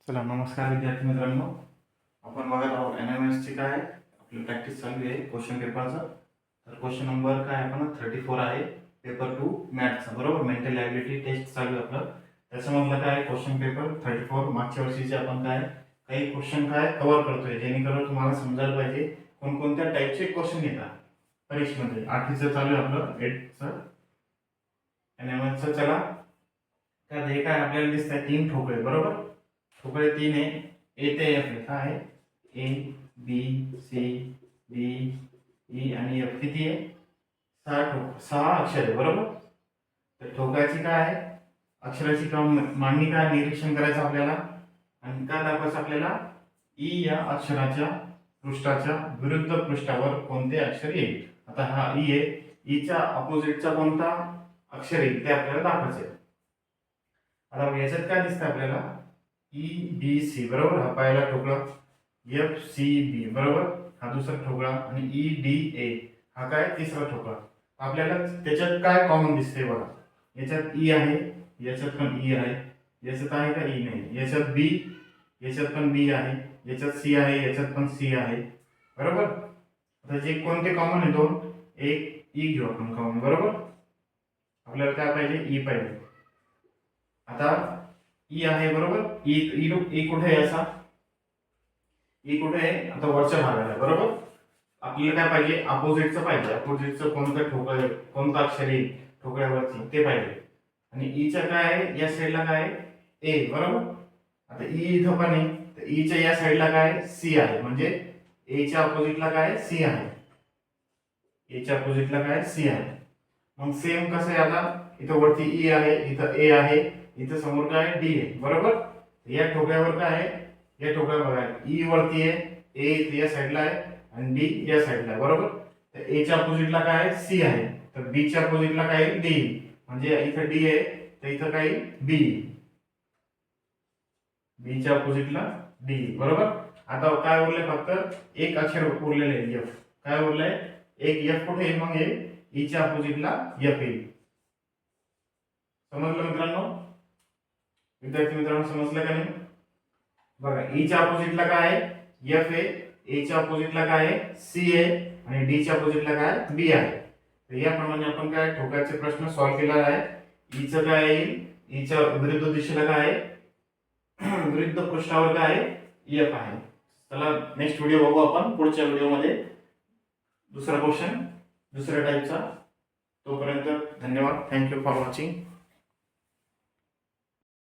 चला नमस्कार विद्यार्थी मित्रांनो. आपण बघत आहोत NMS ची काय आपली प्रॅक्टिस चालू आहे क्वेश्चन पेपरचं. तर क्वेश्चन नंबर काय आपण 34 आहे पेपर 2 मॅथ्सचा, बरोबर. मेंटल ॲबिलिटी टेस्ट चालू आहे आपलं. त्याच्यामधलं काय क्वेश्चन पेपर 34 मागच्या वर्षीचे आपण काय काही क्वेश्चन काय कव्हर करतोय, जेणेकरून तुम्हाला समजायला पाहिजे कोणकोणत्या टाईपचे क्वेश्चन येतात परीक्षेमध्ये. 8वीचं चालू आहे आपलं 8चं NMS चं. चला तर हे काय आपल्याला दिसतंय 3 ठोकळे, बरोबर. ठोकळे 3 आहे. ए ते एफ आहे. काय आहे? A B C D E आणि एफ. किती आहे? 6 अक्षर आहे, बरोबर. तर ठोकळ्याची काय आहे अक्षराची मांडणी काय निरीक्षण करायचं आपल्याला आणि काय दाखवायचं आपल्याला ई या अक्षराच्या पृष्ठाच्या विरुद्ध पृष्ठावर कोणते अक्षर येईल. आता हा ई आहे, ईच्या अपोजिटचा कोणता अक्षर येईल ते आपल्याला दाखवायचं आहे. आता याच्यात काय दिसतं आपल्याला ई बी सी, बरोबर. हा पहिला ठोकळा. एफ सी बी, बरोबर. हा दुसरा ठोकळा आणि ई डी ए हा काय तिसरा ठोकळा. आपल्याला त्याच्यात काय कॉमन दिसते बघा. याच्यात ई आहे, याच्यात पण ई आहे, याच्यात आहे का ई नाही, याच्यात बी, याच्यात पण बी आहे, याच्यात सी आहे, याच्यात पण सी आहे, बरोबर. आता जे कोणते कॉमन आहे दोन, एक ई घेऊ आपण कॉमन, बरोबर. आपल्याला काय पाहिजे? ई पाहिजे. आता ई आहे, बरोबर. ई ई ई कुठे आहे असा? ई कुठे आहे? आता वरच्या भागाला आहे, बरोबर. आपल्याला काय पाहिजे? अपोजिटचं पाहिजे. अपोजिटचं कोणतं ठोकळ, कोणतं अक्षर येईल ठोकळ्यावरती ते पाहिजे. आणि ईचं काय आहे? या साईडला काय आहे? ए, बरोबर. आता ई इथं पण आहे, तर ईच्या या साईडला काय? सी आहे. म्हणजे एच्या अपोजिटला काय? सी आहे. एच्या अपोजिटला काय? सी आहे. मग सेम कसं आहे? आता इथं वरती ई आहे, इथं ए आहे, इथं समोर काय? डी आहे, बरोबर. या ठोकळ्यावर काय आहे? या ठोकळ्यावर आहे ई वरती आहे, ए या साईडला आहे आणि डी या साईडला आहे, बरोबर. तर ए च्या अपोजिटला काय आहे? सी आहे. तर बी च्या अपोजिटला काय आहे? डी. म्हणजे इथं डी आहे तर इथं काय? बी. बी च्या अपोजिटला डी, बरोबर. आता काय उरले? फक्त एक अक्षर उरलेले आहे, एफ. काय उरलंय? एक एफ. कुठे आहे मग? हे ई च्या अपोजिटला एफ येईल. समजलं मित्रांनो? विद्यार्थी मित्रांनो समजलं का नाही? बघा, ई च्या अपोजिटला काय आहे? एफ आहे. ए च्या अपोजिटला काय आहे? सी आहे आणि डी च्या अपोजिटला काय? बी आहे. तर याप्रमाणे आपण काय ठोकळ्याचे प्रश्न सॉल्व्ह केला आहे. ईचं काय येईल? ईच्या विरुद्ध दिशेला काय आहे? विरुद्ध पृष्ठावर काय आहे? एफ आहे. चला नेक्स्ट व्हिडिओ बघू आपण पुढच्या व्हिडिओमध्ये दुसरा क्वेश्चन दुसऱ्या टाईपचा. तोपर्यंत धन्यवाद. Thank you for watching.